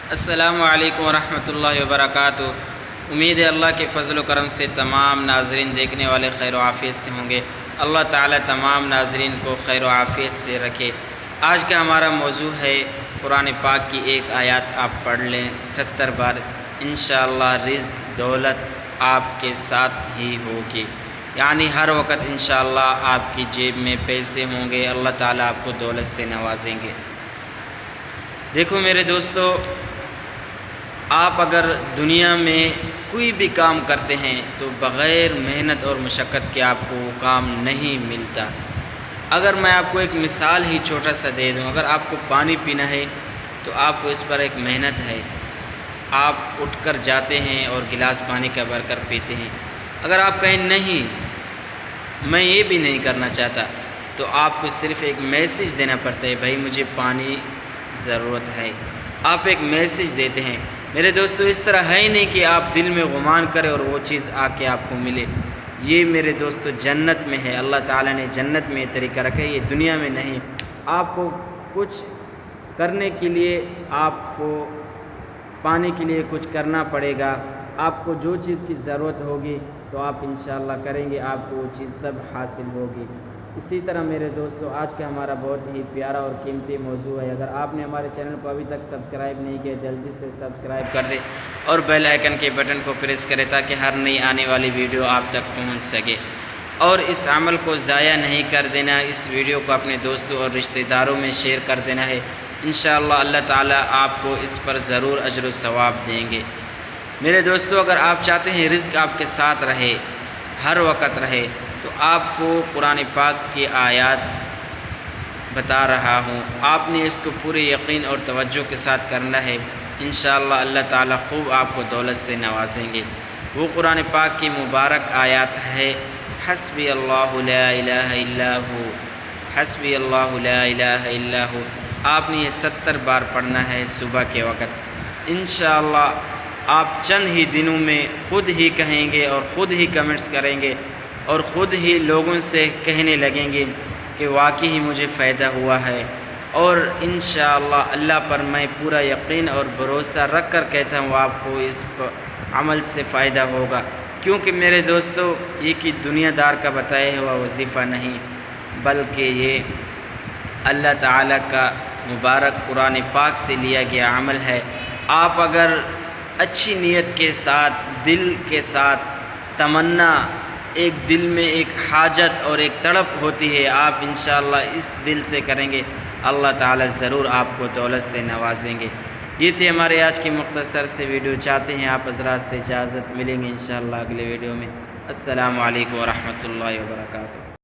السلام علیکم ورحمۃ اللہ وبرکاتہ۔ امید ہے اللہ کے فضل و کرم سے تمام ناظرین دیکھنے والے خیر و عافیت سے ہوں گے۔ اللہ تعالیٰ تمام ناظرین کو خیر و عافیت سے رکھے۔ آج کا ہمارا موضوع ہے قرآن پاک کی ایک آیات آپ پڑھ لیں 70 بار، انشاءاللہ رزق دولت آپ کے ساتھ ہی ہوگی، یعنی ہر وقت انشاءاللہ آپ کی جیب میں پیسے ہوں گے، اللہ تعالیٰ آپ کو دولت سے نوازیں گے۔ دیکھو میرے دوستو، آپ اگر دنیا میں کوئی بھی کام کرتے ہیں تو بغیر محنت اور مشقت کے آپ کو وہ کام نہیں ملتا۔ اگر میں آپ کو ایک مثال ہی چھوٹا سا دے دوں، اگر آپ کو پانی پینا ہے تو آپ کو اس پر ایک محنت ہے، آپ اٹھ کر جاتے ہیں اور گلاس پانی کا بھر کر پیتے ہیں۔ اگر آپ کہیں نہیں میں یہ بھی نہیں کرنا چاہتا تو آپ کو صرف ایک میسیج دینا پڑتا ہے، بھائی مجھے پانی ضرورت ہے، آپ ایک میسیج دیتے ہیں۔ میرے دوستو، اس طرح ہے ہی نہیں کہ آپ دل میں گمان کریں اور وہ چیز آ کے آپ کو ملے۔ یہ میرے دوستو جنت میں ہے، اللہ تعالیٰ نے جنت میں یہ طریقہ رکھا ہے، یہ دنیا میں نہیں۔ آپ کو کچھ کرنے کے لیے آپ کو پانے کے لیے کچھ کرنا پڑے گا، آپ کو جو چیز کی ضرورت ہوگی تو آپ انشاءاللہ کریں گے، آپ کو وہ چیز تب حاصل ہوگی۔ اسی طرح میرے دوستو، آج کا ہمارا بہت ہی پیارا اور قیمتی موضوع ہے۔ اگر آپ نے ہمارے چینل کو ابھی تک سبسکرائب نہیں کیا، جلدی سے سبسکرائب کر دیں اور بیل آئیکن کے بٹن کو پریس کریں تاکہ ہر نئی آنے والی ویڈیو آپ تک پہنچ سکے، اور اس عمل کو ضائع نہیں کر دینا، اس ویڈیو کو اپنے دوستوں اور رشتہ داروں میں شیئر کر دینا ہے۔ انشاءاللہ اللہ تعالیٰ آپ کو اس پر ضرور اجر و ثواب دیں گے۔ میرے دوستو، اگر آپ چاہتے ہیں رزق آپ کے ساتھ رہے، ہر وقت رہے، تو آپ کو قرآن پاک کی آیات بتا رہا ہوں، آپ نے اس کو پورے یقین اور توجہ کے ساتھ کرنا ہے۔ انشاءاللہ اللہ تعالیٰ خوب آپ کو دولت سے نوازیں گے۔ وہ قرآن پاک کی مبارک آیات ہے، حسبی اللہ لا الہ الا ہو، حسبی اللہ لا الہ الا ہو۔ آپ نے یہ 70 بار پڑھنا ہے صبح کے وقت۔ انشاءاللہ آپ چند ہی دنوں میں خود ہی کہیں گے اور خود ہی کمنٹس کریں گے اور خود ہی لوگوں سے کہنے لگیں گے کہ واقعی ہی مجھے فائدہ ہوا ہے، اور انشاءاللہ اللہ پر میں پورا یقین اور بھروسہ رکھ کر کہتا ہوں آپ کو اس عمل سے فائدہ ہوگا، کیونکہ میرے دوستو یہ کہ دنیا دار کا بتایا ہوا وظیفہ نہیں، بلکہ یہ اللہ تعالیٰ کا مبارک قرآن پاک سے لیا گیا عمل ہے۔ آپ اگر اچھی نیت کے ساتھ، دل کے ساتھ تمنا، ایک دل میں ایک حاجت اور ایک تڑپ ہوتی ہے، آپ انشاءاللہ اس دل سے کریں گے، اللہ تعالیٰ ضرور آپ کو دولت سے نوازیں گے۔ یہ تھی ہمارے آج کی مختصر سے ویڈیو۔ چاہتے ہیں آپ حضرات سے اجازت، ملیں گے انشاءاللہ اگلے ویڈیو میں۔ السلام علیکم ورحمۃ اللہ وبرکاتہ۔